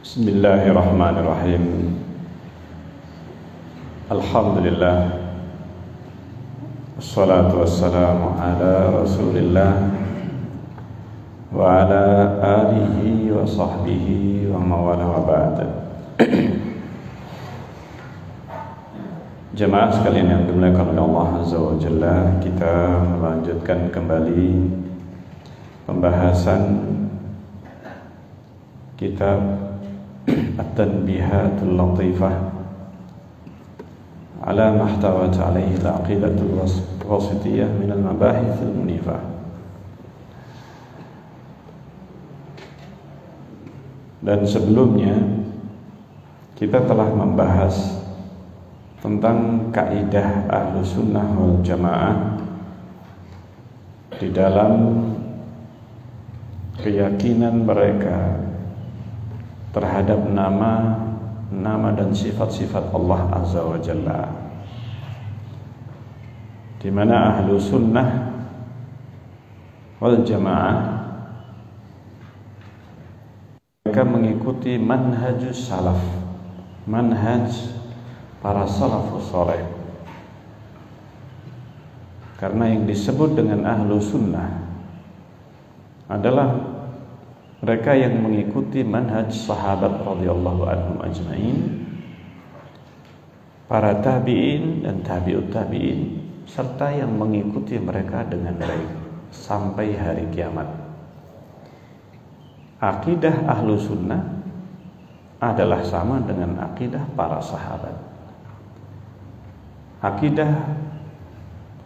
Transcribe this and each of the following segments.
Bismillahirrahmanirrahim. Alhamdulillah. Wassalatu wassalamu ala Rasulillah wa ala alihi wa sahbihi wa mawala wa ba'd. Jemaah sekalian yang dimuliakan oleh Allah Azza wa Jalla, kita melanjutkan kembali pembahasan kitab At-Tanbihatul Latifah ala mahtawat alaihi al-aqidatul wasitiyah min al-mabahithil munifah. Dan sebelumnya kita telah membahas tentang kaidah Ahlus Sunnah wal Jamaah di dalam keyakinan mereka terhadap nama dan sifat-sifat Allah Azza wa Jalla, di mana Ahlu Sunnah wal Jamaah mereka mengikuti manhajus salaf, manhaj para salafus saleh. Karena yang disebut dengan Ahlu Sunnah adalah mereka yang mengikuti manhaj sahabat radhiyallahu anhum ajma'in, para tabi'in dan tabi'ut tabi'in, serta yang mengikuti mereka dengan baik sampai hari kiamat. Akidah Ahlu Sunnah adalah sama dengan akidah para sahabat. Akidah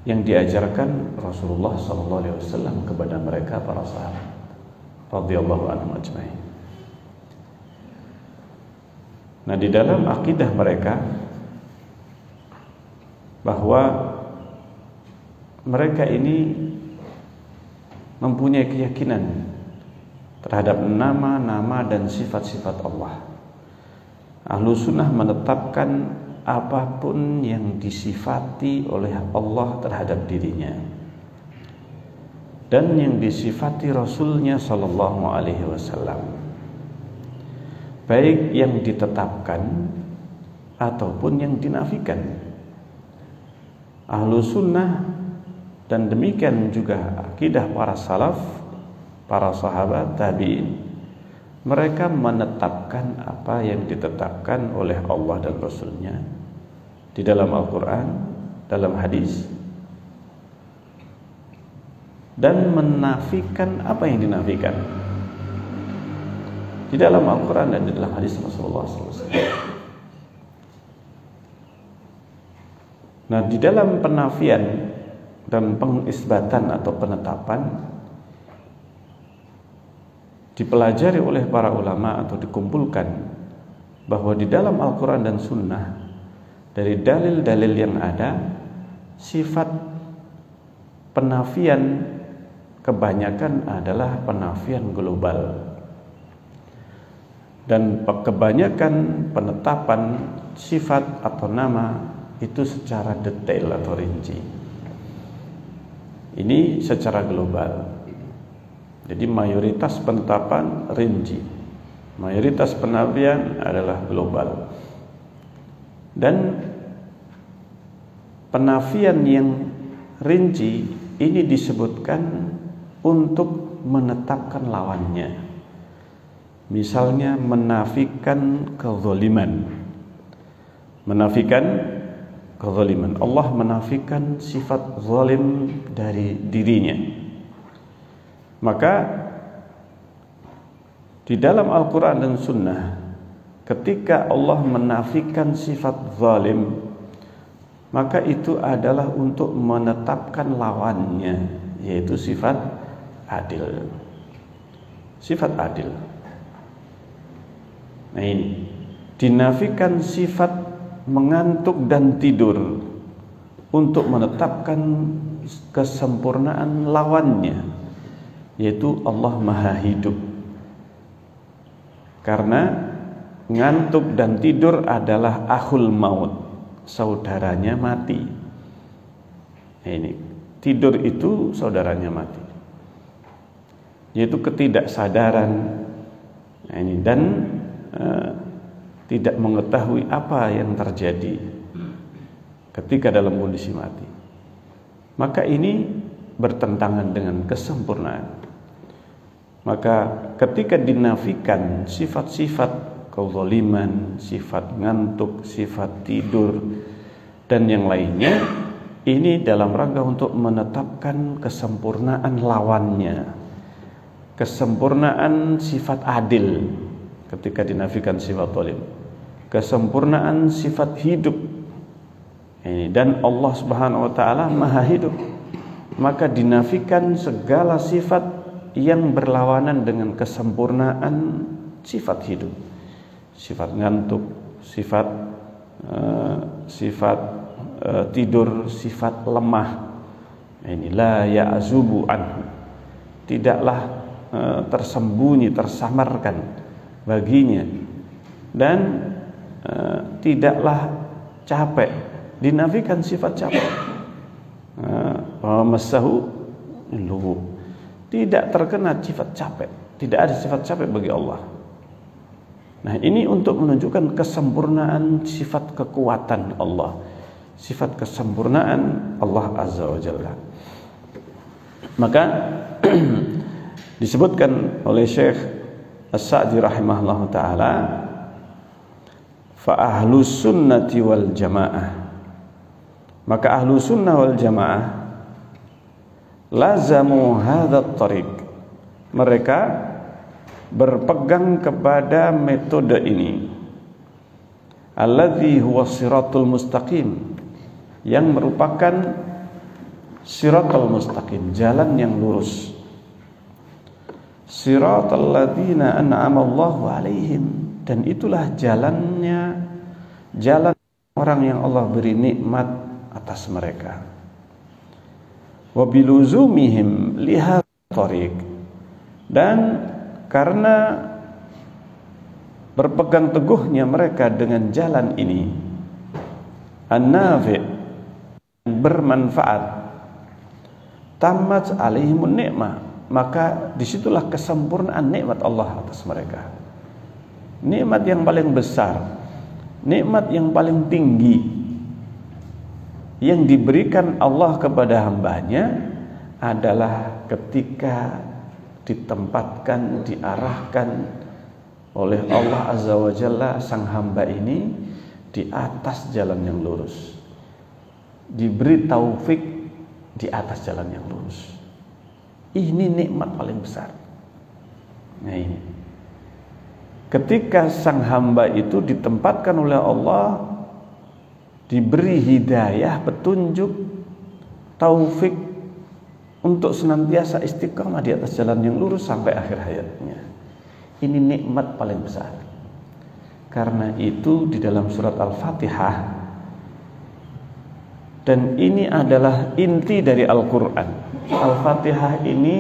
yang diajarkan Rasulullah SAW kepada mereka para sahabat radhiyallahu anhum ajma'in. Nah, di dalam akidah mereka bahwa mereka ini mempunyai keyakinan terhadap nama-nama dan sifat-sifat Allah. Ahlu Sunnah menetapkan apapun yang disifati oleh Allah terhadap dirinya dan yang disifati Rasulnya Sallallahu Alaihi Wasallam, baik yang ditetapkan ataupun yang dinafikan. Ahlu Sunnah dan demikian juga akidah para salaf, para sahabat tabi'in, mereka menetapkan apa yang ditetapkan oleh Allah dan Rasulnya di dalam Al-Quran, dalam hadis, dan menafikan apa yang dinafikan di dalam Al-Quran dan di dalam hadis Rasulullah SAW. Nah, di dalam penafian dan pengisbatan atau penetapan dipelajari oleh para ulama atau dikumpulkan bahwa di dalam Al-Quran dan Sunnah, dari dalil-dalil yang ada, sifat penafian kebanyakan adalah penafian global, dan kebanyakan penetapan sifat atau nama itu secara detail atau rinci. Ini secara global. Jadi mayoritas penetapan rinci, mayoritas penafian adalah global. Dan penafian yang rinci ini disebutkan untuk menetapkan lawannya. Misalnya menafikan kezaliman. Menafikan kezaliman. Allah menafikan sifat zalim dari dirinya. Maka di dalam Al-Quran dan Sunnah, ketika Allah menafikan sifat zalim, maka itu adalah untuk menetapkan lawannya, yaitu sifat adil. Sifat adil. Nah, ini dinafikan sifat mengantuk dan tidur untuk menetapkan kesempurnaan lawannya, yaitu Allah Maha Hidup. Karena ngantuk dan tidur adalah akhul maut, saudaranya mati. Nah, ini tidur itu saudaranya mati, yaitu ketidaksadaran. Nah, ini, dan tidak mengetahui apa yang terjadi ketika dalam kondisi mati. Maka ini bertentangan dengan kesempurnaan. Maka ketika dinafikan sifat-sifat kezaliman, sifat ngantuk, sifat tidur dan yang lainnya, ini dalam rangka untuk menetapkan kesempurnaan lawannya, kesempurnaan sifat adil ketika dinafikan sifat zalim, kesempurnaan sifat hidup ini, dan Allah Subhanahu wa taala Maha hidup, maka dinafikan segala sifat yang berlawanan dengan kesempurnaan sifat hidup, sifat ngantuk, sifat tidur, sifat lemah. Ini la ya'zubu anhu, tidaklah tersembunyi, tersamarkan baginya, dan tidaklah capek. Dinafikan sifat capek. Masahu lughub, tidak terkena sifat capek, tidak ada sifat capek bagi Allah. Nah, ini untuk menunjukkan kesempurnaan sifat kekuatan Allah, sifat kesempurnaan Allah Azza wa Jalla. Maka disebutkan oleh Syekh As-Sa'di rahimahullah ta'ala, fa ahlus sunnati wal jamaah, maka ahlu sunnah wal jamaah lazamu hadhat tariq, mereka berpegang kepada metode ini, alladzi huwa siratul mustaqim, yang merupakan siratul mustaqim, jalan yang lurus, siratal ladzina an'ama Allahu alaihim, dan itulah jalannya, jalan orang yang Allah beri nikmat atas mereka. Wa biluzumihim lihat tariq, dan karena berpegang teguhnya mereka dengan jalan ini, an-nafi', bermanfaat, tamat alaihimun ni'mah, maka disitulah kesempurnaan nikmat Allah atas mereka. Nikmat yang paling besar, nikmat yang paling tinggi yang diberikan Allah kepada hambanya adalah ketika ditempatkan, diarahkan oleh Allah Azza wa Jalla sang hamba ini di atas jalan yang lurus, diberi taufik di atas jalan yang lurus. Ini nikmat paling besar. Nah, ini ketika sang hamba itu ditempatkan oleh Allah, diberi hidayah, petunjuk, taufik untuk senantiasa istiqamah di atas jalan yang lurus sampai akhir hayatnya. Ini nikmat paling besar. Karena itu di dalam surat Al-Fatihah, dan ini adalah inti dari Al-Quran. Al-Fatihah ini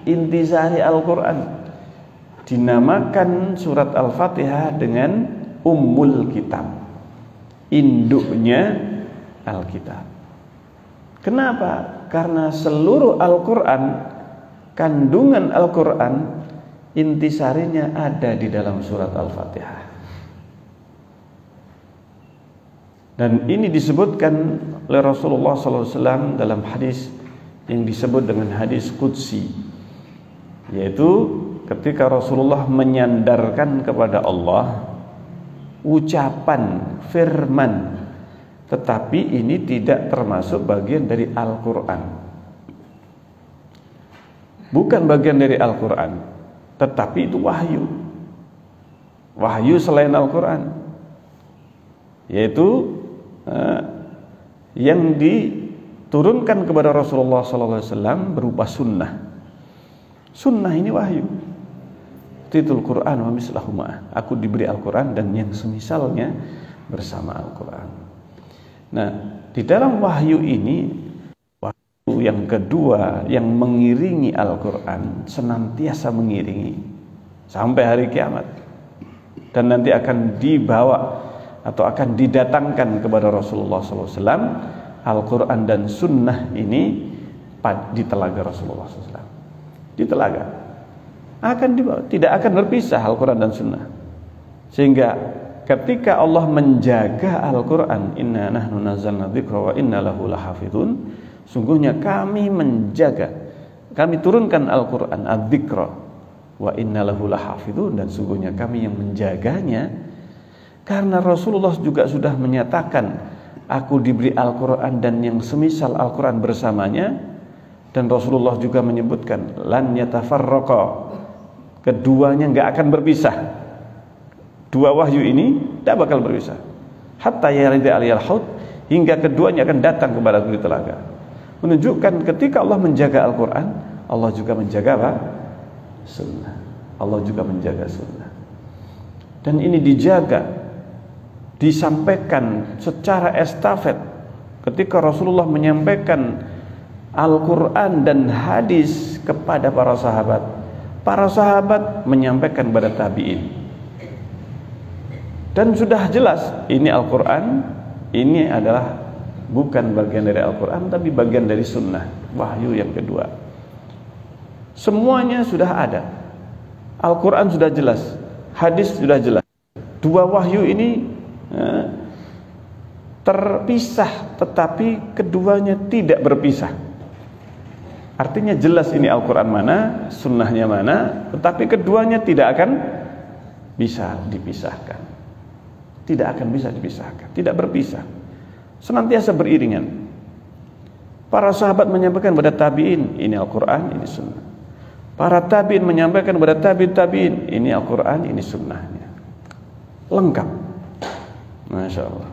intisari Al-Quran. Dinamakan surat Al-Fatihah dengan Ummul Kitab, induknya Alkitab. Kenapa? Karena seluruh Al-Quran, kandungan Al-Quran, intisarinya ada di dalam surat Al-Fatihah. Dan ini disebutkan oleh Rasulullah SAW dalam hadis yang disebut dengan hadis Qudsi, yaitu ketika Rasulullah menyandarkan kepada Allah ucapan, firman, tetapi ini tidak termasuk bagian dari Al-Quran, bukan bagian dari Al-Quran, tetapi itu wahyu, wahyu selain Al-Quran, yaitu yang diturunkan kepada Rasulullah SAW berupa sunnah. Sunnah ini wahyu. Titul Quran wa mislahuma, aku diberi Al-Quran dan yang semisalnya bersama Al-Quran. Nah, di dalam wahyu ini, wahyu yang kedua yang mengiringi Al-Quran, senantiasa mengiringi sampai hari kiamat, dan nanti akan dibawa atau akan didatangkan kepada Rasulullah SAW Al-Quran dan Sunnah ini di telaga Rasulullah SAW. Di telaga akan dibawa, tidak akan berpisah Al-Quran dan Sunnah. Sehingga ketika Allah menjaga Al-Quran, inna nahnu nazzalna dzikra wa inna lahu lahafidhun, sungguhnya kami menjaga, kami turunkan Al-Quran adzikra wa inna lahu lahafidhun, dan sungguhnya kami yang menjaganya. Karena Rasulullah juga sudah menyatakan, aku diberi Al-Quran dan yang semisal Al-Quran bersamanya. Dan Rasulullah juga menyebutkan lan yatafarraqa, keduanya enggak akan berpisah. Dua wahyu ini tidak bakal berpisah. Hatta yarida aliyal haud, hingga keduanya akan datang kepada bukit telaga. Menunjukkan ketika Allah menjaga Al-Quran, Allah juga menjaga apa? Sunnah. Allah juga menjaga sunnah. Dan ini dijaga, disampaikan secara estafet. Ketika Rasulullah menyampaikan Al-Quran dan hadis kepada para sahabat menyampaikan kepada tabi'in. Dan sudah jelas ini Al-Quran, ini adalah bukan bagian dari Al-Quran, tapi bagian dari sunnah, wahyu yang kedua. Semuanya sudah ada. Al-Quran sudah jelas, hadis sudah jelas. Dua wahyu ini terpisah, tetapi keduanya tidak berpisah. Artinya jelas ini Al-Quran mana, sunnahnya mana, tetapi keduanya tidak akan bisa dipisahkan. Tidak akan bisa dipisahkan, tidak berpisah, senantiasa beriringan. Para sahabat menyampaikan kepada tabi'in, ini Al-Quran, ini sunnah. Para tabi'in menyampaikan kepada tabi'in, ini Al-Quran, ini sunnahnya. Lengkap, Masya Allah.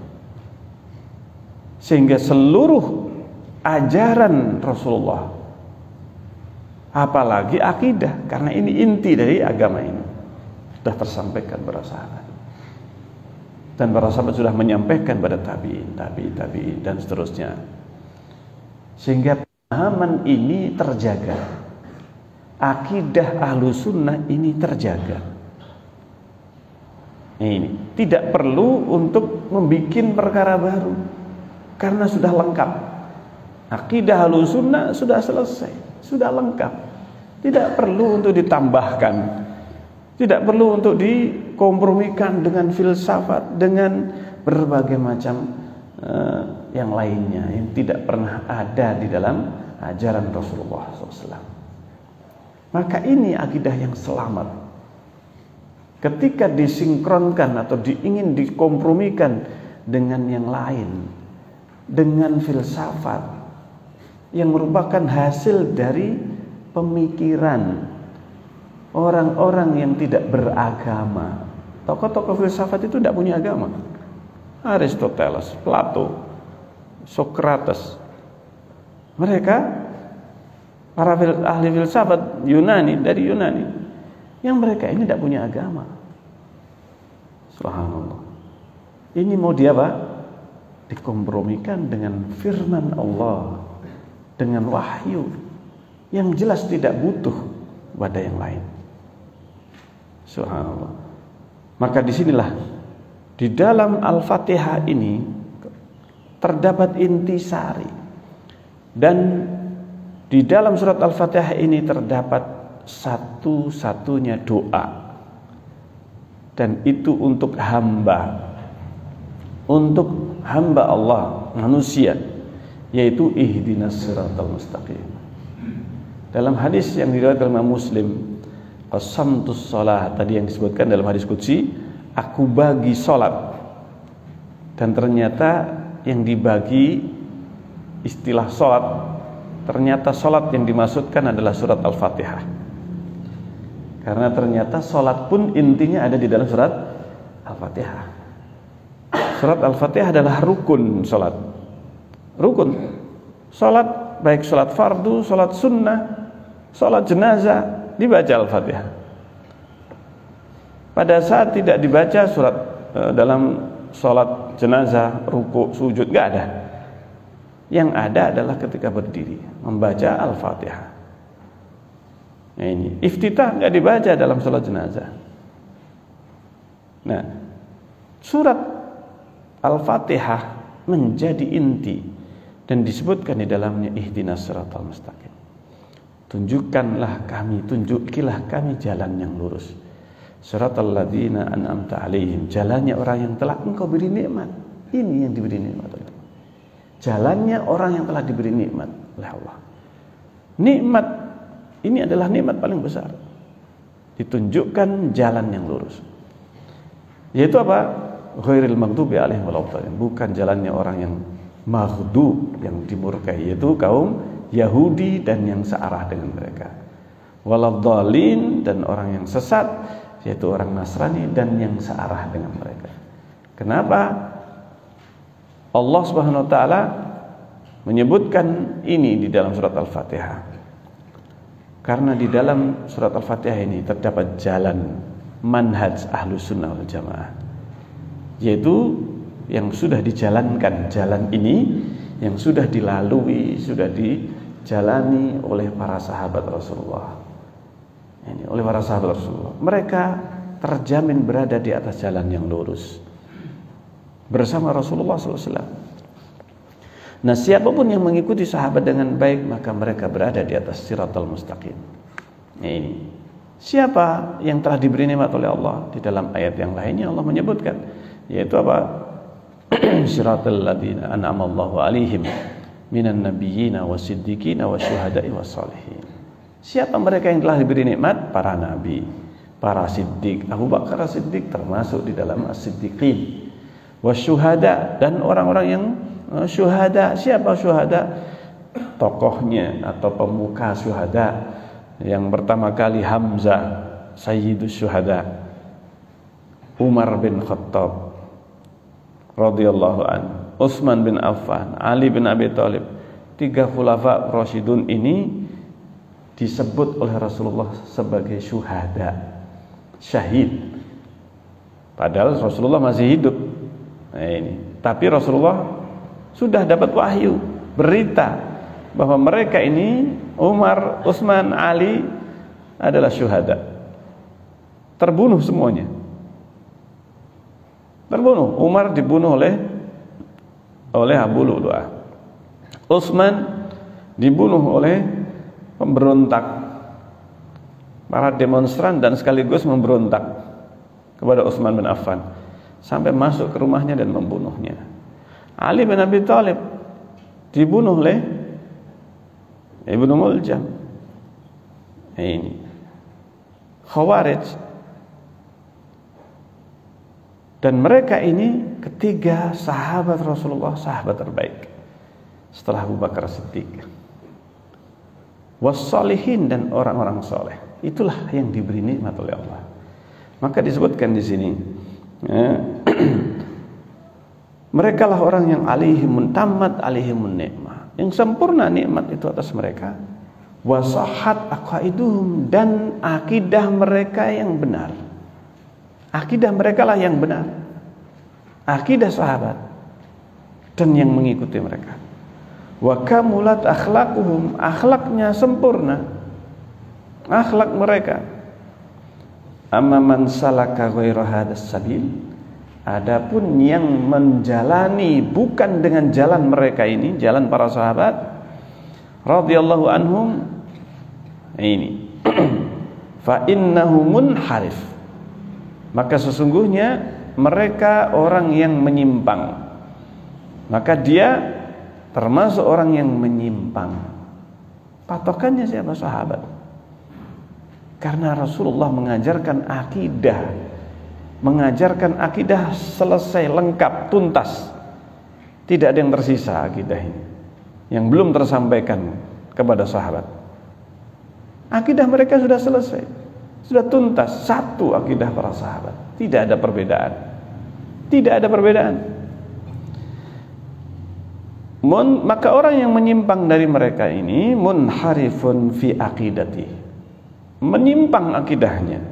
Sehingga seluruh ajaran Rasulullah, apalagi akidah, karena ini inti dari agama ini, sudah tersampaikan para sahabat. Dan para sahabat sudah menyampaikan pada tabi'in dan seterusnya. Sehingga pemahaman ini terjaga. Akidah ahlu sunnah ini terjaga. Ini tidak perlu untuk membuat perkara baru, karena sudah lengkap. Akidah ahlu sunnah sudah selesai, sudah lengkap. Tidak perlu untuk ditambahkan, tidak perlu untuk dikompromikan dengan filsafat, dengan berbagai macam yang lainnya yang tidak pernah ada di dalam ajaran Rasulullah SAW. Maka ini akidah yang selamat. Ketika disinkronkan atau ingin dikompromikan dengan yang lain, dengan filsafat yang merupakan hasil dari pemikiran orang-orang yang tidak beragama. Tokoh-tokoh filsafat itu tidak punya agama. Aristoteles, Plato, Socrates, mereka para ahli filsafat Yunani, dari Yunani, yang mereka ini tidak punya agama. Subhanallah. Ini mau dia apa? Dikompromikan dengan firman Allah, dengan wahyu yang jelas tidak butuh pada yang lain. Subhanallah. Maka disinilah di dalam Al-Fatihah ini terdapat intisari, dan di dalam surat Al-Fatihah ini terdapat satu-satunya doa, dan itu untuk hamba Allah, manusia, yaitu ihdinas siratal mustaqim. Dalam hadis yang diriwayatkan oleh Muslim, qasamtus shalah, tadi yang disebutkan dalam hadis qudsi, aku bagi salat. Dan ternyata yang dibagi istilah salat, ternyata salat yang dimaksudkan adalah surat Al-Fatihah. Karena ternyata salat pun intinya ada di dalam surat Al-Fatihah. Surat Al-Fatihah adalah rukun salat. Rukun salat, baik salat fardu, salat sunnah, salat jenazah, dibaca Al-Fatihah. Pada saat tidak dibaca surat dalam salat jenazah, ruku, sujud, enggak ada. Yang ada adalah ketika berdiri membaca Al-Fatihah. Nah ini iftitah enggak dibaca dalam salat jenazah. Nah, surat Al-Fatihah menjadi inti dan disebutkan di dalamnya ihdinas siratal mustaqim. Tunjukilah kami jalan yang lurus. Siratal ladzina an'amta 'alaihim, jalannya orang yang telah engkau beri nikmat. Ini yang diberi nikmat oleh Allah. Jalannya orang yang telah diberi nikmat oleh Allah. Nikmat ini adalah nikmat paling besar. Ditunjukkan jalan yang lurus. Yaitu apa? Ghairil maghdubi 'alaihim waladdallin. Bukan jalannya orang yang maghdub, yang dimurkai, yaitu kaum Yahudi dan yang searah dengan mereka. Waladdallin, dan orang yang sesat, yaitu orang Nasrani dan yang searah dengan mereka. Kenapa Allah Subhanahu wa taala menyebutkan ini di dalam surat Al-Fatihah? Karena di dalam surat Al-Fatihah ini terdapat jalan manhaj Ahlus Sunnah wal Jamaah, yaitu yang sudah dijalankan, jalan ini yang sudah dilalui, sudah dijalani oleh para sahabat Rasulullah. Ini oleh para sahabat Rasulullah. Mereka terjamin berada di atas jalan yang lurus bersama Rasulullah SAW. Nah, siapapun yang mengikuti sahabat dengan baik, maka mereka berada di atas siratal mustaqim. Nah, ini siapa yang telah diberi nikmat oleh Allah? Di dalam ayat yang lainnya Allah menyebutkan, yaitu apa? Siratal ladzina an'ama Allahu 'alaihim minan nabiyyina wasiddiqina wasyuhada'i wassalihin. Siapa mereka yang telah diberi nikmat? Para nabi, para siddiq. Abu Bakar As-Siddiq termasuk di dalam as-siddiqin. Wasyuhada, dan orang-orang yang syuhada. Siapa syuhada? Tokohnya atau pemuka syuhada. Yang pertama kali Hamzah, sayyidus syuhada. Umar bin Khattab radhiyallahu anhu, Utsman bin Affan, Ali bin Abi Thalib. 3 khulafa rasyidun ini disebut oleh Rasulullah sebagai syuhada, syahid. Padahal Rasulullah masih hidup. Nah, ini. Tapi Rasulullah sudah dapat wahyu, berita bahwa mereka ini, Umar, Utsman, Ali, adalah syuhada. Terbunuh semuanya. Terbunuh. Umar dibunuh oleh Abu Lu'lu'ah. Utsman dibunuh oleh pemberontak, para demonstran, dan sekaligus memberontak kepada Utsman bin Affan sampai masuk ke rumahnya dan membunuhnya. Ali bin Abi Thalib dibunuh oleh Ibnu Muljam. Ini Khawarij. Dan mereka ini ketiga sahabat Rasulullah, sahabat terbaik setelah Abu Bakar Siddiq. Wassalihin, dan orang-orang soleh. Itulah yang diberi nikmat oleh Allah. Maka disebutkan di sini, mereka lah orang yang alihimun tamat alihimun nikmah, yang sempurna nikmat itu atas mereka. Wasahat aqaiduhum, dan akidah mereka yang benar. Akidah mereka lah yang benar, akidah sahabat dan yang mengikuti mereka. Wa kamulat akhlaquhum, akhlaknya sempurna, akhlak mereka. Amma man salaka ghaira hadas sabil, adapun yang menjalani bukan dengan jalan mereka ini, jalan para sahabat radhiyallahu anhum, ini fa innahu munharif, maka sesungguhnya mereka orang yang menyimpang. Maka dia termasuk orang yang menyimpang. Patokannya siapa? Sahabat. Karena Rasulullah mengajarkan akidah selesai, lengkap, tuntas. Tidak ada yang tersisa akidah ini yang belum tersampaikan kepada sahabat. Akidah mereka sudah selesai, sudah tuntas, satu akidah para sahabat. Tidak ada perbedaan. Tidak ada perbedaan. Maka orang yang menyimpang dari mereka ini munharifun fi aqidati, menyimpang akidahnya,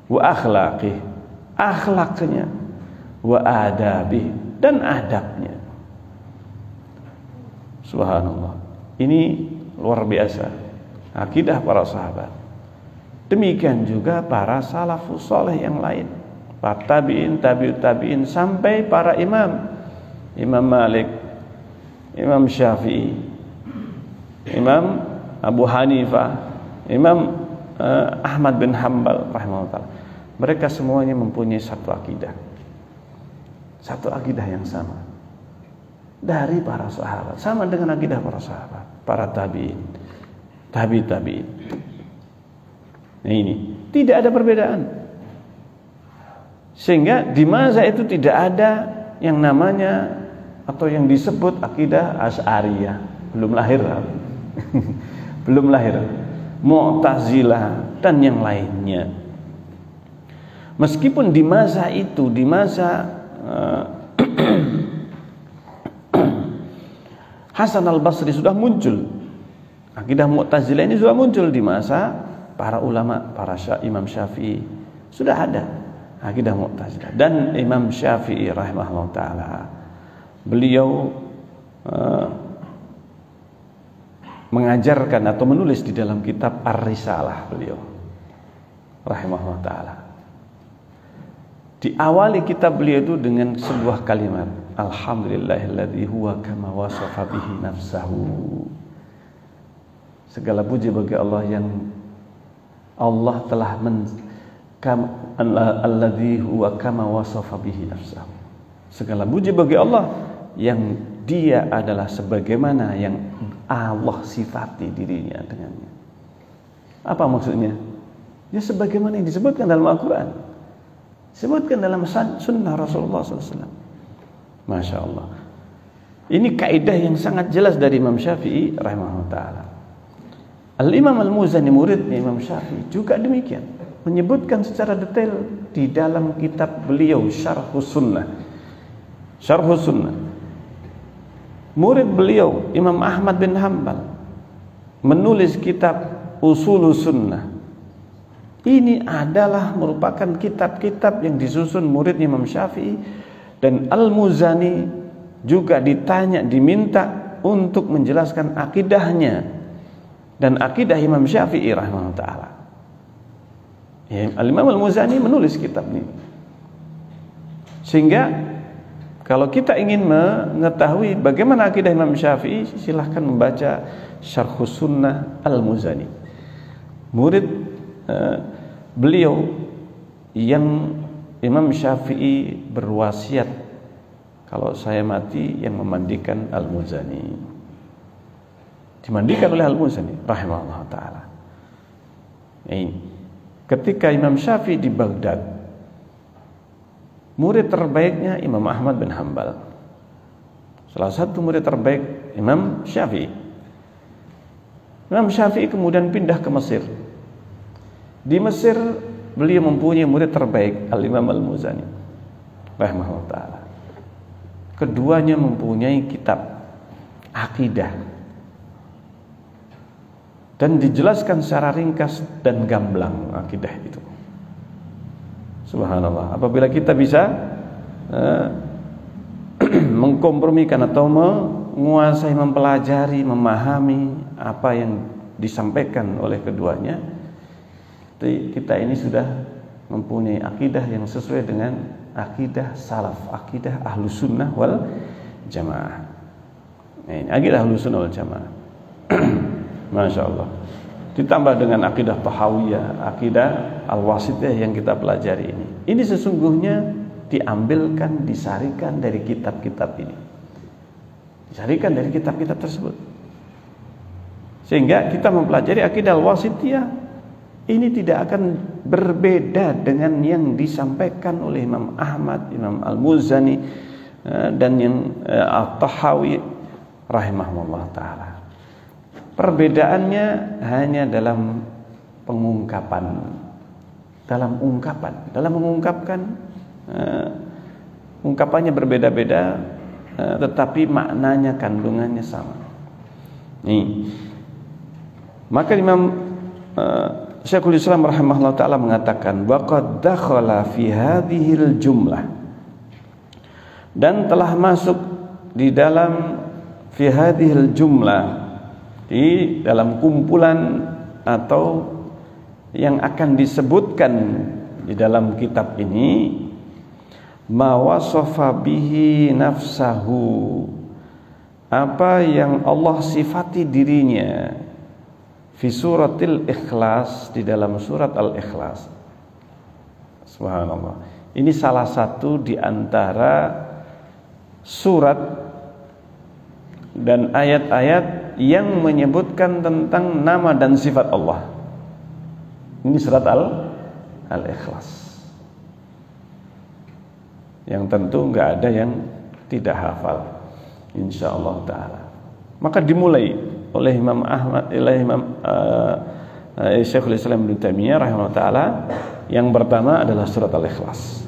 wa akhlaqih, akhlaknya, wa adabi, dan adabnya. Subhanallah. Ini luar biasa akidah para sahabat. Demikian juga para salafus saleh yang lain, para tabi'in, tabi'ut tabi'in, sampai para imam, Imam Malik, Imam Syafi'i, Imam Abu Hanifah, Imam Ahmad bin Hanbal rahimahullah. Mereka semuanya mempunyai satu akidah. Satu akidah yang sama. Dari para sahabat, sama dengan akidah para sahabat, para tabi'in, tabi'in. Nah ini, tidak ada perbedaan. Sehingga di masa itu tidak ada yang namanya atau yang disebut akidah Asy'ariyah, belum lahir. Belum lahir. Mu'tazilah dan yang lainnya. Meskipun di masa itu, di masa Hasan al-Basri sudah muncul, akidah Mu'tazilah ini sudah muncul di masa para ulama, para Imam Syafi'i, sudah ada akidah Mu'tazilah. Dan Imam Syafi'i rahimahullah ta'ala, beliau mengajarkan atau menulis di dalam kitab Ar-Risalah beliau rahimahullah ta'ala. Diawali kitab beliau itu dengan sebuah kalimat, alhamdulillahilladzi huwa kama wasafa bihi nafsahu. Segala puji bagi Allah yang Allah telah alladzi huwa kama wasafa bihi nafsahu. Segala puji bagi Allah yang dia adalah sebagaimana yang Allah sifati dirinya dengannya. Apa maksudnya? Ya sebagaimana yang disebutkan dalam Al-Quran, disebutkan dalam sunnah Rasulullah SAW. Masya Allah. Ini kaidah yang sangat jelas dari Imam Syafi'i rahimahullah ta'ala. Al-Imam Al-Muzani, muridnya Imam Syafi'i, juga demikian, menyebutkan secara detail di dalam kitab beliau Syarhus Sunnah. Syarhus Sunnah. Murid beliau Imam Ahmad bin Hanbal menulis kitab Ushulus Sunnah. Ini adalah merupakan kitab-kitab yang disusun murid Imam Syafi'i. Dan Al-Muzani juga diminta untuk menjelaskan akidahnya dan akidah Imam Syafi'i rahimahullah ta'ala. Ya, Al-Imam Al-Muzani menulis kitab ini. Sehingga kalau kita ingin mengetahui bagaimana akidah Imam Syafi'i, silahkan membaca Syarhus Sunnah Al-Muzani. Murid beliau yang Imam Syafi'i berwasiat, kalau saya mati yang memandikan Al-Muzani. Dimandikan oleh Al-Muzani rahimahullah ta'ala. Ini ketika Imam Syafi'i di Baghdad, murid terbaiknya Imam Ahmad bin Hanbal, salah satu murid terbaik Imam Syafi'i. Imam Syafi'i kemudian pindah ke Mesir. Di Mesir beliau mempunyai murid terbaik Al-Imam Al-Muzani rahimahullah ta'ala. Keduanya mempunyai kitab akidah dan dijelaskan secara ringkas dan gamblang akidah itu. Subhanallah. Apabila kita bisa mengkompromikan atau menguasai, mempelajari, memahami apa yang disampaikan oleh keduanya, kita ini sudah mempunyai akidah yang sesuai dengan akidah salaf, akidah Ahlus Sunnah wal Jamaah. Ini akidah Ahlus Sunnah wal Jamaah. Masya Allah. Ditambah dengan akidah Tahawiyah, akidah Al-Wasithiyah yang kita pelajari ini. Ini sesungguhnya diambilkan, disarikan dari kitab-kitab ini. Disarikan dari kitab-kitab tersebut. Sehingga kita mempelajari akidah Al-Wasithiyah ini tidak akan berbeda dengan yang disampaikan oleh Imam Ahmad, Imam Al-Muzani dan yang At-Tahawi rahimahullah ta'ala. Perbedaannya hanya dalam pengungkapan, dalam mengungkapkan, ungkapannya berbeda-beda, tetapi maknanya, kandungannya sama. Nih, maka Imam Syekhul Islam rahimahullah ta'ala mengatakan, waqad dakhala fi hadhil jumlah, dan telah masuk di dalam fi hadhil jumlah, di dalam kumpulan atau yang akan disebutkan di dalam kitab ini, ma wasafa bihi nafsahu, apa yang Allah sifati dirinya, fi suratil Ikhlas, di dalam surat Al-Ikhlas. Subhanallah. Ini salah satu di antara surat dan ayat-ayat yang menyebutkan tentang nama dan sifat Allah. Ini surat Al-Ikhlas. Yang tentu nggak ada yang tidak hafal, insyaallah taala. Maka dimulai oleh Imam Ahmad, oleh Syekhul Islam Ibnu Taimiyah rahimahullah taala. Yang pertama adalah surat Al-Ikhlas.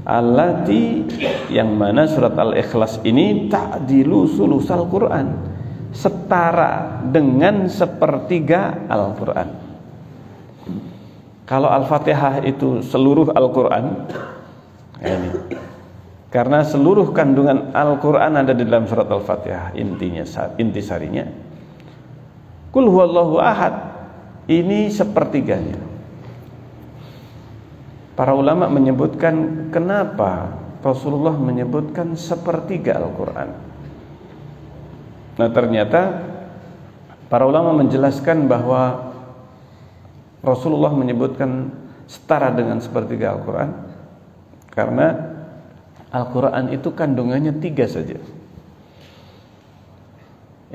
Allati, yang mana surat Al-Ikhlas ini ta'dilu sulusal Quran, setara dengan sepertiga Al-Quran. Kalau Al-Fatihah itu seluruh Al-Quran, ini karena seluruh kandungan Al-Quran ada di dalam surat Al-Fatihah, intisarinya. Qul huwallahu ahad, ini sepertiganya. Para ulama menyebutkan kenapa Rasulullah menyebutkan sepertiga Al-Quran. Nah, ternyata para ulama menjelaskan bahwa Rasulullah menyebutkan setara dengan sepertiga Al-Quran karena Al-Quran itu kandungannya 3 saja.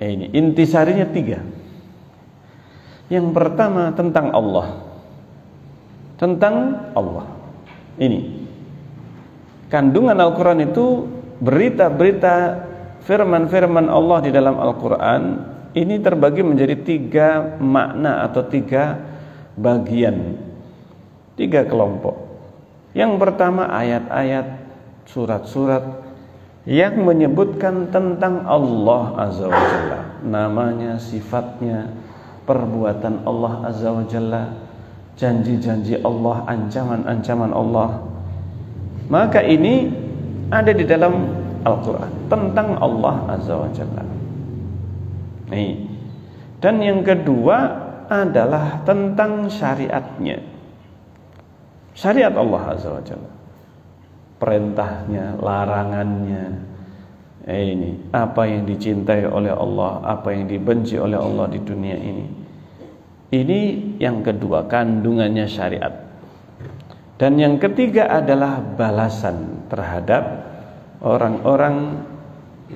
Ini intisarinya 3. Yang pertama tentang Allah. Tentang Allah. Ini kandungan Al-Quran itu berita-berita firman-firman Allah di dalam Al-Quran ini terbagi menjadi 3 makna atau 3 bagian, 3 kelompok. Yang pertama ayat-ayat, surat-surat yang menyebutkan tentang Allah Azza wa Jalla, namanya, sifatnya, perbuatan Allah Azza wa Jalla, janji-janji Allah, ancaman-ancaman Allah. Maka ini ada di dalam Al-Quran tentang Allah Azza wa Jalla. Nih. Dan yang kedua adalah tentang syariatnya, syariat Allah Azza wa Jalla, perintahnya, larangannya. Ini apa yang dicintai oleh Allah, apa yang dibenci oleh Allah di dunia ini. Ini yang kedua, kandungannya syariat. Dan yang ketiga adalah balasan terhadap orang-orang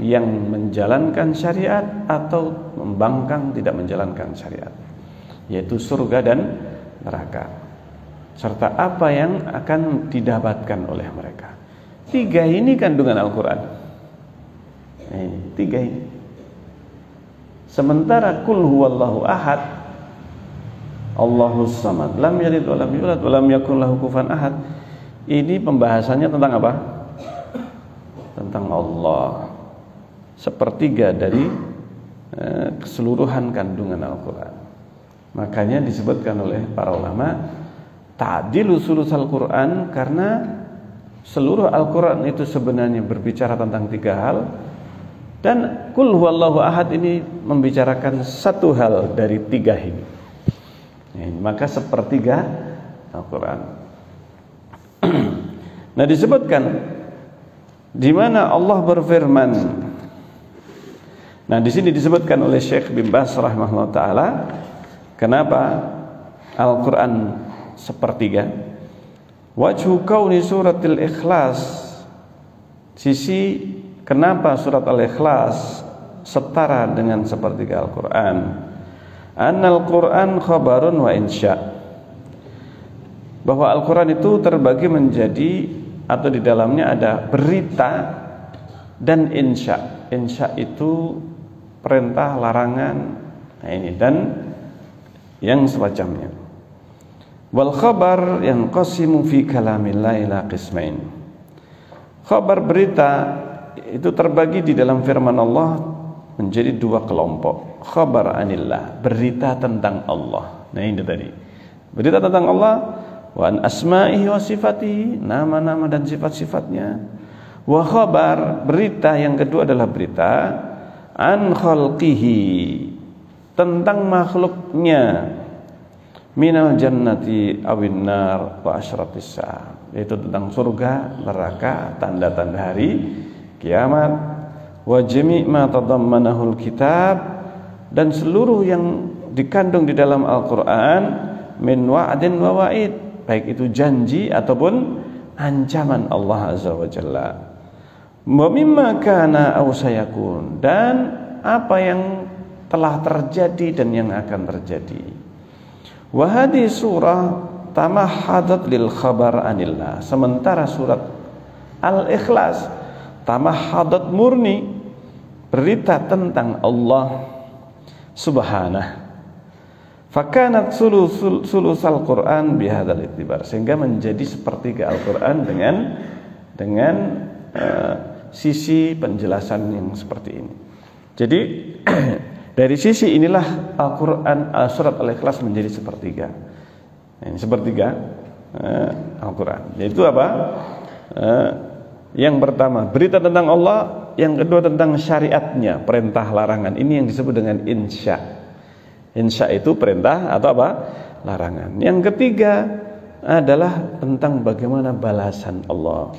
yang menjalankan syariat atau membangkang tidak menjalankan syariat, yaitu surga dan neraka, serta apa yang akan didapatkan oleh mereka. 3 ini kandungan Al-Quran. Ini 3 ini. Sementara Qul huwallahu ahad, Allahus samad, lam yalid wa lam yulad wa lam yakul lahu kufuwan ahad, ini pembahasannya tentang apa? Tentang Allah. Sepertiga dari keseluruhan kandungan Al-Quran. Makanya disebutkan oleh para ulama ta'dilu sulusal Quran, karena seluruh Al-Quran itu sebenarnya berbicara tentang 3 hal, dan Qul huwallahu ahad ini membicarakan 1 hal dari 3 ini. Maka sepertiga Al-Quran. Nah, disebutkan di mana Allah berfirman. Nah, di sini disebutkan oleh Syekh bin Baz rahimahullah taala kenapa Al-Quran sepertiga. Wajhu kauni suratil Ikhlas, sisi kenapa surat Al-Ikhlas setara dengan sepertiga Al-Quran. Annal Quran khabarun wa insya, bahwa Al-Quran itu terbagi menjadi atau di dalamnya ada berita dan insya. Insya itu perintah, larangan, nah ini, dan yang semacamnya. Wal khabar yanqasimu fi kalamillah ila qismain. Khabar, berita itu terbagi di dalam firman Allah menjadi 2 kelompok. Khabar anillah, berita tentang Allah. Nah, ini tadi. Berita tentang Allah, wa an asma'ihi wa sifatihi, nama-nama dan sifat-sifatnya. Wa khabar, berita yang kedua adalah berita an khalqihi, tentang makhluknya, minal jannati awin nar wa asyratis sa'a, yaitu tentang surga, neraka, tanda-tanda hari kiamat, wa jami' ma tadammanahul kitab, dan seluruh yang dikandung di dalam Al-Quran, min wa'din wa wa'id, baik itu janji ataupun ancaman Allah Azza wa Jalla. Wa mimma kana aw sayakun, dan apa yang telah terjadi dan yang akan terjadi. Wa hadhihi surah tamahhadat lil khabar anillah. Sementara surat Al-Ikhlas tamahhadat murni berita tentang Allah Subhanahu. Fakanat sulusal Quran bihadzal itibar, sehingga menjadi sepertiga Al-Quran dengan sisi penjelasan yang seperti ini. Jadi dari sisi inilah Al-Quran, surat Al-Ikhlas menjadi sepertiga. Ini sepertiga Al-Quran. Yaitu apa? Yang pertama berita tentang Allah, yang kedua tentang syariatnya, perintah larangan. Ini yang disebut dengan insya. Insya itu perintah atau apa? Larangan. Yang ketiga adalah tentang bagaimana balasan Allah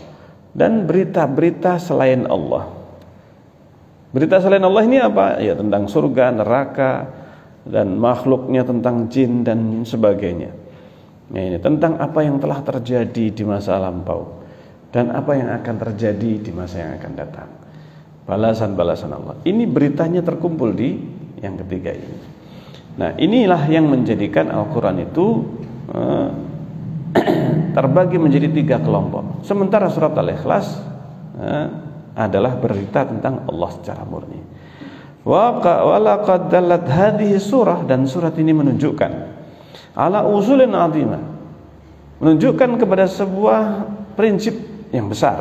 dan berita-berita selain Allah. Berita selain Allah ini apa? Ya tentang surga, neraka, dan makhluknya, tentang jin dan sebagainya. Nah, ini tentang apa yang telah terjadi di masa lampau dan apa yang akan terjadi di masa yang akan datang. Balasan-balasan Allah. Ini beritanya terkumpul di yang ketiga ini. Nah, inilah yang menjadikan Al-Quran itu terbagi menjadi 3 kelompok. Sementara surat Al-Ikhlas adalah berita tentang Allah secara murni. Wa laqad dallat hadhihi surah, dan surat ini menunjukkan ala usulin azimah, menunjukkan kepada sebuah prinsip yang besar.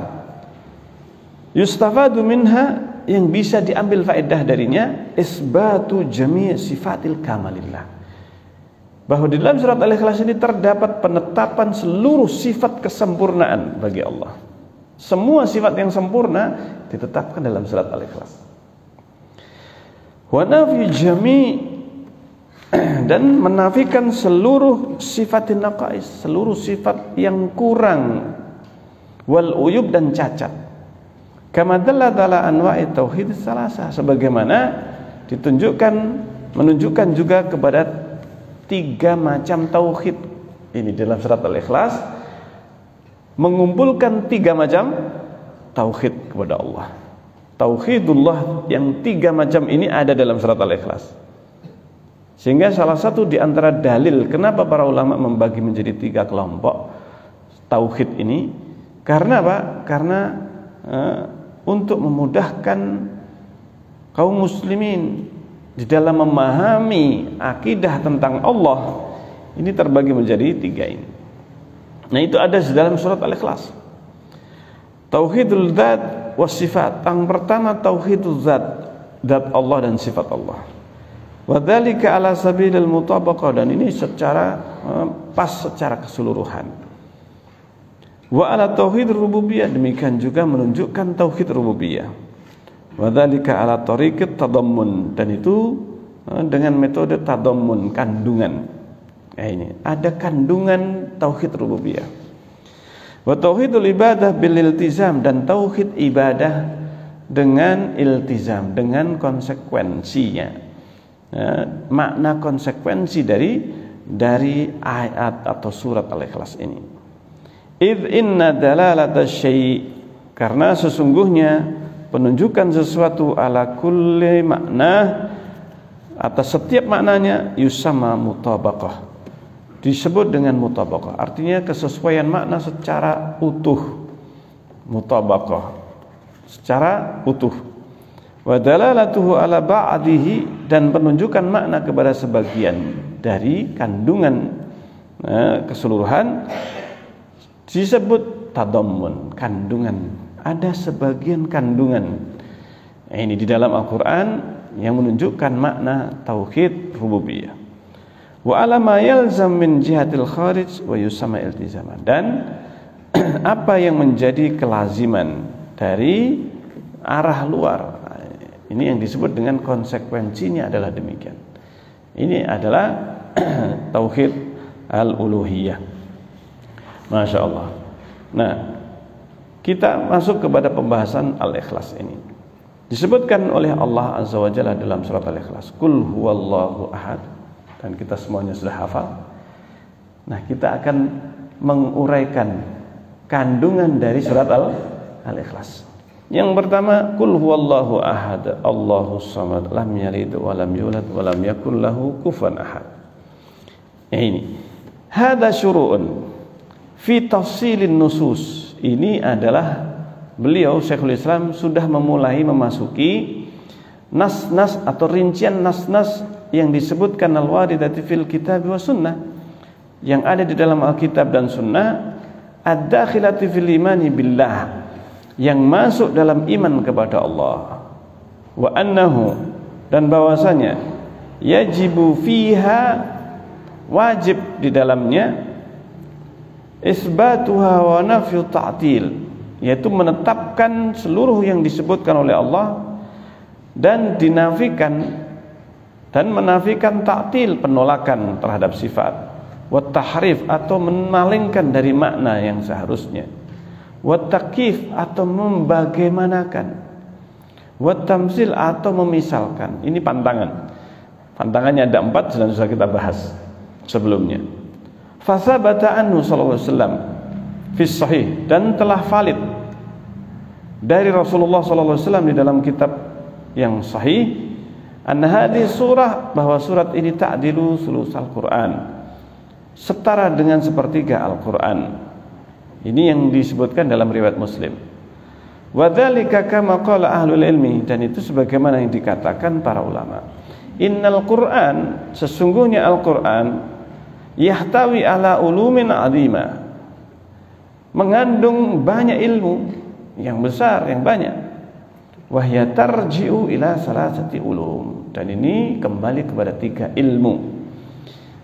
Yustafadu minha, yang bisa diambil faedah darinya, isbatu jami' sifatil kamalillah, bahwa di dalam surat Al-Ikhlas ini terdapat penetapan seluruh sifat kesempurnaan bagi Allah. Semua sifat yang sempurna ditetapkan dalam surat Al-Ikhlas. Wa nafi jami', dan menafikan seluruh sifatin naqais, seluruh sifat yang kurang, wal uyub, dan cacat. Kama dalla ala anwa'i tauhid salasa, sebagaimana menunjukkan juga kepada 3 macam tauhid. Ini dalam surat Al-Ikhlas mengumpulkan 3 macam tauhid kepada Allah. Tauhidullah yang 3 macam ini ada dalam surat Al-Ikhlas. Sehingga salah satu di antara dalil kenapa para ulama membagi menjadi 3 kelompok tauhid ini, karena apa? Karena untuk memudahkan kaum muslimin di dalam memahami akidah tentang Allah, ini terbagi menjadi 3 ini. Nah, itu ada di dalam surat Al-Ikhlas. Tauhidul dzat was sifat. Yang pertama tauhidul dzat Allah dan sifat Allah. Wa dzalika ala sabilil mutabaqah, dan ini secara pas secara keseluruhan. Wa ala tauhid rububiyah, demikian juga menunjukkan tauhid rububiyah. Wa dzalika ala tariqat tadammun, dan itu dengan metode tadammun, kandungan. Ini ada kandungan tauhid rububiyah. Wa tauhidul ibadah bil iltizam, dan tauhid ibadah dengan iltizam, dengan konsekuensinya. Makna konsekuensi dari ayat atau surat Al-Ikhlas ini. Idh inna dalalata syai', karena sesungguhnya penunjukan sesuatu ala kulli makna, atas setiap maknanya, yusamma mutabaqah, disebut dengan mutabaqah, artinya kesesuaian makna secara utuh. Mutabaqah secara utuh. Wa dalalatuhu ala ba'dihi, dan penunjukan makna kepada sebagian dari kandungan keseluruhan disebut tadammun, kandungan. Ada sebagian kandungan ini di dalam Al-Quran yang menunjukkan makna tauhid rububiyah. Wa ala ma yalzam min jihatil kharij wa yusamma iltizaman, dan apa yang menjadi kelaziman dari arah luar, ini yang disebut dengan konsekuensinya adalah demikian. Ini adalah tauhid al-uluhiyah. Masya Allah. Nah, kita masuk kepada pembahasan Al-Ikhlas ini. Disebutkan oleh Allah Azza wa Jalla dalam surat Al-Ikhlas, Qul huwallahu ahad, dan kita semuanya sudah hafal. Nah, kita akan menguraikan kandungan dari surat Al-Ikhlas. Yang pertama, qul huwallahu ahad, Allahus samad, lam yalid wa lam yulad wa lam yakul lahu kufuwan ahad. Ini hada syuru'un fi tafsilin nusus. Ini adalah beliau Syekhul Islam sudah memulai memasuki nas-nas atau rincian nas-nas yang disebutkan al-waridati fil kitab wa sunnah, yang ada di dalam Alkitab dan Sunnah, ad-dakhilati fil imani billah, yang masuk dalam iman kepada Allah, wa annahu, dan bahwasanya yajibu fiha, wajib di dalamnya, isbatuha wa nafyu ta'til, yaitu menetapkan seluruh yang disebutkan oleh Allah dan dinafikan dan menafikan ta'til, penolakan terhadap sifat, wa tahrif, atau memalingkan dari makna yang seharusnya, wa takyif, atau membagaimanakan, wa tamsil, atau memisalkan. Ini pantangannya ada 4 dan sudah kita bahas sebelumnya. Fasabata anhu sallallahu alaihi wasallam fi sahih, dan telah valid dari Rasulullah sallallahu alaihi wasallam di dalam kitab yang sahih, anna hadhihi surah, bahwa surat ini ta'dilu sulusal Quran, setara dengan sepertiga Al-Quran. Ini yang disebutkan dalam riwayat Muslim. Wa dzalika kama qala ahlul ilmi, dan itu sebagaimana yang dikatakan para ulama. Innal Qur'an, sesungguhnya Al-Qur'an, yahtawi ala ulumin azima, mengandung banyak ilmu yang besar, yang banyak. Wahya tarji'u ila salasati ulum, dan ini kembali kepada 3 ilmu.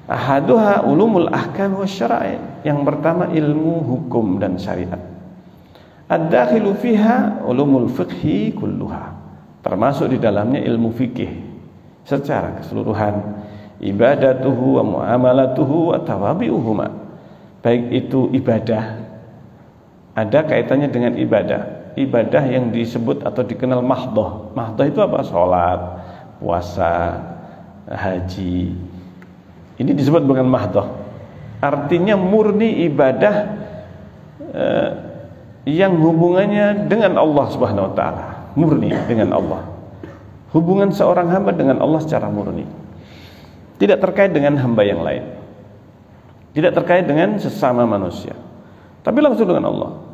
Ahaduha ulumul ahkam wa syara'i, yang pertama ilmu hukum dan syariat. Ad-dakhilu fiha ulumul fiqhi kulluha, termasuk di dalamnya ilmu fikih secara keseluruhan, ibadatuhu wa muamalatuhu wa tawabi'uhuma, baik itu ibadah, ada kaitannya dengan ibadah yang disebut atau dikenal mahdoh. Mahdoh itu apa? Sholat, puasa, haji. Ini disebut dengan mahdoh. Artinya murni ibadah yang hubungannya dengan Allah Subhanahu wa taala, murni dengan Allah. Hubungan seorang hamba dengan Allah secara murni, tidak terkait dengan hamba yang lain, tidak terkait dengan sesama manusia, tapi langsung dengan Allah.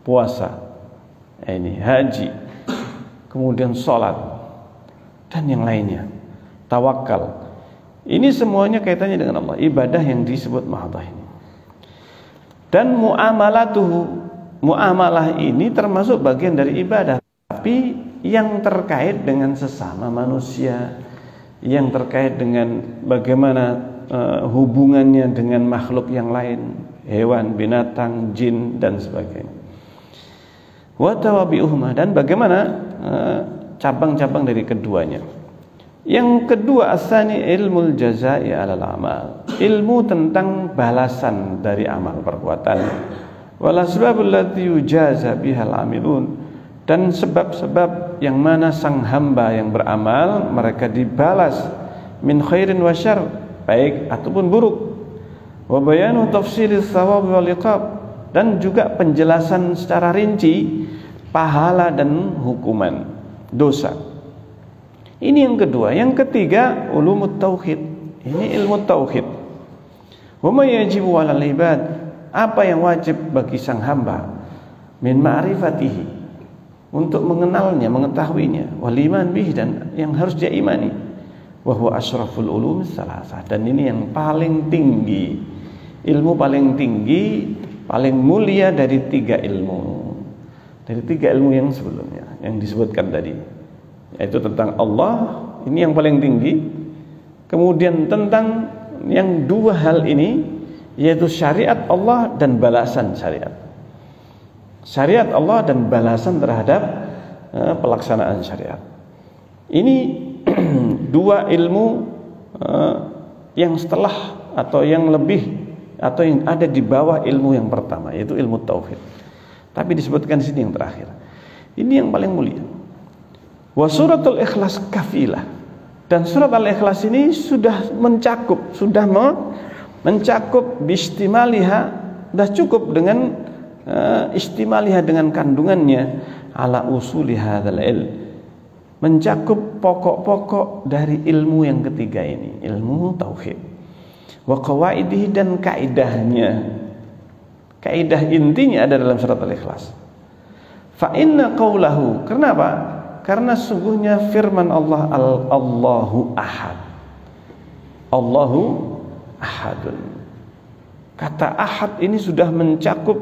Puasa, ini haji, kemudian sholat, dan yang lainnya, tawakal. Ini semuanya kaitannya dengan Allah, ibadah yang disebut mahdoh ini. Dan muamalah ini termasuk bagian dari ibadah, tapi yang terkait dengan sesama manusia, yang terkait dengan bagaimana hubungannya dengan makhluk yang lain, hewan, binatang, jin, dan sebagainya. Wa tawabi'uhuma, dan bagaimana cabang-cabang dari keduanya. Yang kedua, asani ilmul jazaa'i 'alal amal, ilmu tentang balasan dari amal perbuatan. Wal asbabul lati yujaza bihal amilun, dan sebab-sebab yang mana sang hamba yang beramal mereka dibalas min khairin wa syarr, baik ataupun buruk. Wa bayanu tafsilis thawab wal iqab, dan juga penjelasan secara rinci pahala dan hukuman dosa. Ini yang kedua. Yang ketiga, ulumut tauhid. Ini ilmu tauhid. Wa ma yajibu 'alal ibad, apa yang wajib bagi sang hamba, min ma'rifatihi, untuk mengenalnya, mengetahuinya, wal iman bihi, dan yang harus dia imani. Wa huwa asyraful ulum salasah, dan ini yang paling tinggi, ilmu paling tinggi, paling mulia dari 3 ilmu. Dari 3 ilmu yang sebelumnya yang disebutkan tadi, yaitu tentang Allah, ini yang paling tinggi. Kemudian tentang yang 2 hal ini, yaitu syariat Allah dan balasan syariat. Syariat Allah dan balasan terhadap pelaksanaan syariat. Ini 2 ilmu yang setelah atau yang lebih atau yang ada di bawah ilmu yang pertama, yaitu ilmu tauhid. Tapi disebutkan di sini yang terakhir. Ini yang paling mulia. Wa suratul ikhlas kafilah, dan surat al-ikhlas ini sudah mencakup bistimaliha Sudah cukup dengan istimaliha, dengan kandungannya ala usuli hadzal ilm, mencakup pokok-pokok dari ilmu yang ketiga ini, ilmu tauhid. Wa qawaidihi, dan kaidahnya. Kaidah intinya ada dalam surat Al-Ikhlas. Fa inna qawlahu, kenapa? Karena sungguhnya firman Allah, Allahu ahad. Allahu ahadun. Kata ahad ini sudah mencakup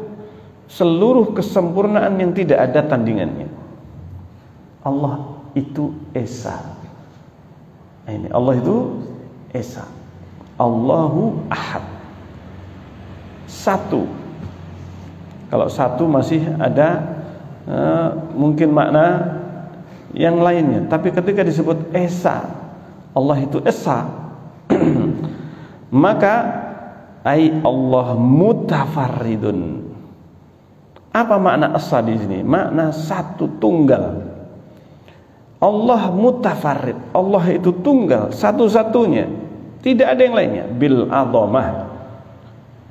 seluruh kesempurnaan yang tidak ada tandingannya. Allah itu esa. Ini Allah itu esa. Allahu ahad. Satu. Kalau satu masih ada mungkin makna yang lainnya, tapi ketika disebut esa, Allah itu esa, maka Allah mutafarridun. Apa makna esa di sini? Makna satu, tunggal. Allah mutafarrid, Allah itu tunggal, satu-satunya, tidak ada yang lainnya. Bil azamah.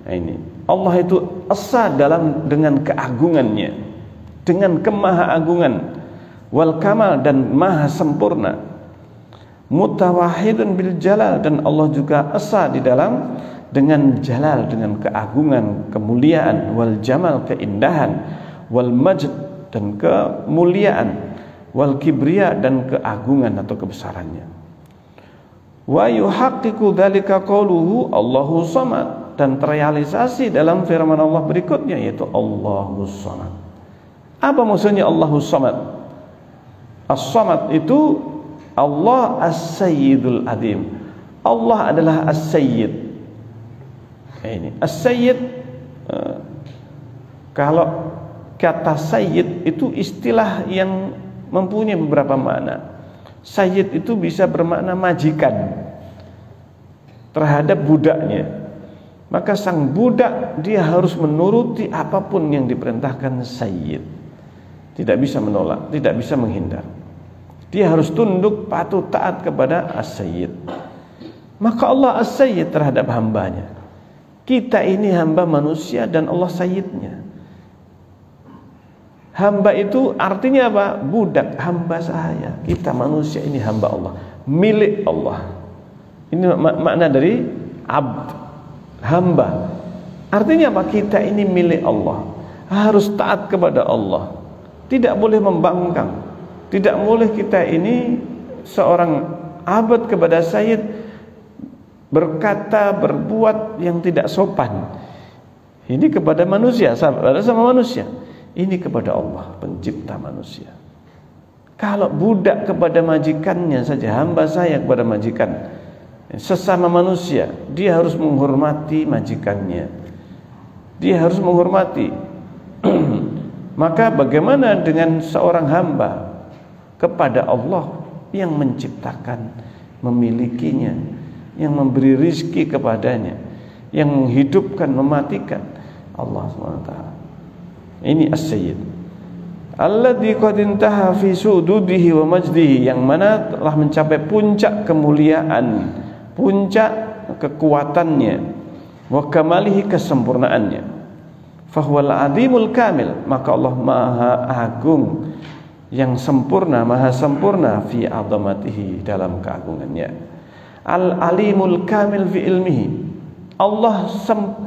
Nah, ini Allah itu esa dengan keagungannya, dengan kemahaagungan, wal kamal, dan maha sempurna. Mutawahhidun bil jalal, dan Allah juga esa di dalam dengan jalal, dengan keagungan, kemuliaan, wal jamal, keindahan, wal majd, dan kemuliaan, wal kibriya, dan keagungan atau kebesarannya. Wa yuhaqqiqu dzalika qauluhu Allahu samad, dan terrealisasi dalam firman Allah berikutnya, yaitu Allahus samad. Apa maksudnya Allahus samad? As-samad itu Allah as-sayyidul azim. Allah adalah as-sayyid. Ini as-sayyid, kalau kata sayyid itu istilah yang mempunyai beberapa makna. Sayyid itu bisa bermakna majikan terhadap budaknya. Maka sang budak dia harus menuruti apapun yang diperintahkan sayyid. Tidak bisa menolak, tidak bisa menghindar. Dia harus tunduk, patuh, taat kepada as-sayyid. Maka Allah as-sayyid terhadap hambanya. Kita ini hamba manusia dan Allah sayyidnya. Hamba itu artinya apa? Budak, hamba saya. Kita manusia ini hamba Allah, milik Allah. Ini makna dari abd, hamba. Artinya apa? Kita ini milik Allah, harus taat kepada Allah, tidak boleh membangkang, tidak boleh kita ini seorang abad kepada sayyid berkata, berbuat yang tidak sopan. Ini kepada manusia, sama manusia. Ini kepada Allah, pencipta manusia. Kalau budak kepada majikannya saja, hamba saya kepada majikan, sesama manusia, dia harus menghormati majikannya, dia harus menghormati. Maka bagaimana dengan seorang hamba kepada Allah yang menciptakan, memilikinya, yang memberi rizki kepadanya, yang menghidupkan, mematikan? Allah SWT. Ini as-sayyid alladzi qad intaha fi sududihi wa majdihi, yang mana telah mencapai puncak kemuliaan, puncak kekuatannya, wa kamalihi, kesempurnaannya. Fahuwal azimul kamil, maka Allah maha agung, yang sempurna, maha sempurna, fi azamatihi, dalam keagungannya. Al alimul kamil fi ilmihi, Allah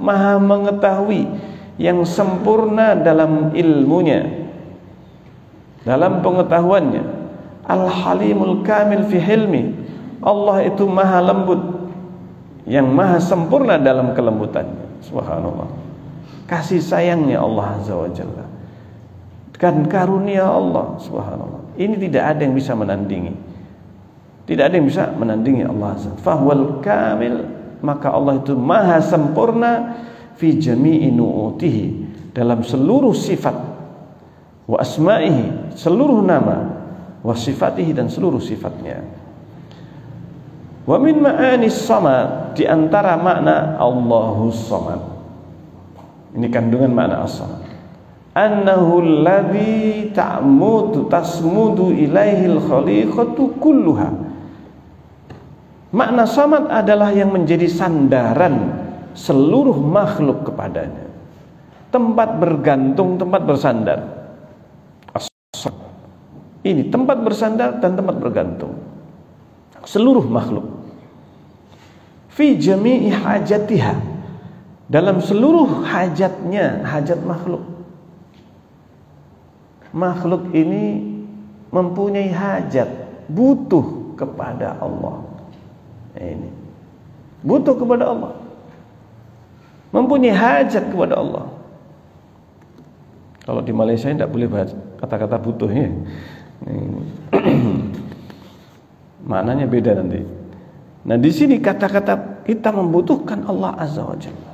maha mengetahui, yang sempurna dalam ilmunya, dalam pengetahuannya. Al halimul kamil fi hilmi, Allah itu maha lembut, yang maha sempurna dalam kelembutannya. Subhanallah. Kasih sayangnya Allah Azza wa Jalla, kan karunia Allah. Subhanallah. Ini tidak ada yang bisa menandingi, tidak ada yang bisa menandingi Allah Azza. Fahuwal kamil, maka Allah itu maha sempurna fi jami'i nu'utihi, dalam seluruh sifat, wa asma'ihi, seluruh nama, wa sifatihi, dan seluruh sifatnya. Wa min ma'anis samad, di antara makna Allahus samad, ini kandungan makna as-samad, annahu alladzi tasmudu ilaihil khaliqatu kulluha. Makna samad adalah yang menjadi sandaran seluruh makhluk kepadanya. tempat bergantung, tempat bersandar. Ini tempat bersandar dan tempat bergantung seluruh makhluk. Fi jami'i hajatiha, dalam seluruh hajatnya, hajat makhluk. Makhluk ini mempunyai hajat, butuh kepada Allah. Ini butuh kepada Allah, mempunyai hajat kepada Allah. Kalau di Malaysia tidak boleh bahas kata-kata butuhnya. Maknanya beda nanti. Nah, di sini kata-kata kita membutuhkan Allah Azza wa Jalla.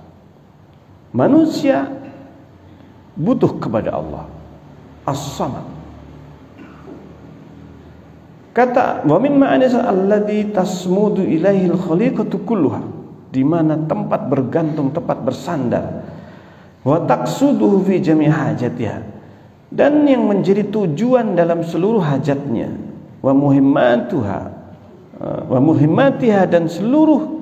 Manusia butuh kepada Allah As-Samad. Kata wa min ma'ani alladhi tasmudu ilaihi al-khaliqatu kulluha, di mana tempat bergantung, tempat bersandar. Wa taqsuduhu fi jami' hajatiha, dan yang menjadi tujuan dalam seluruh hajatnya. Wa muhimmatuha, wa muhimmatiha, dan seluruh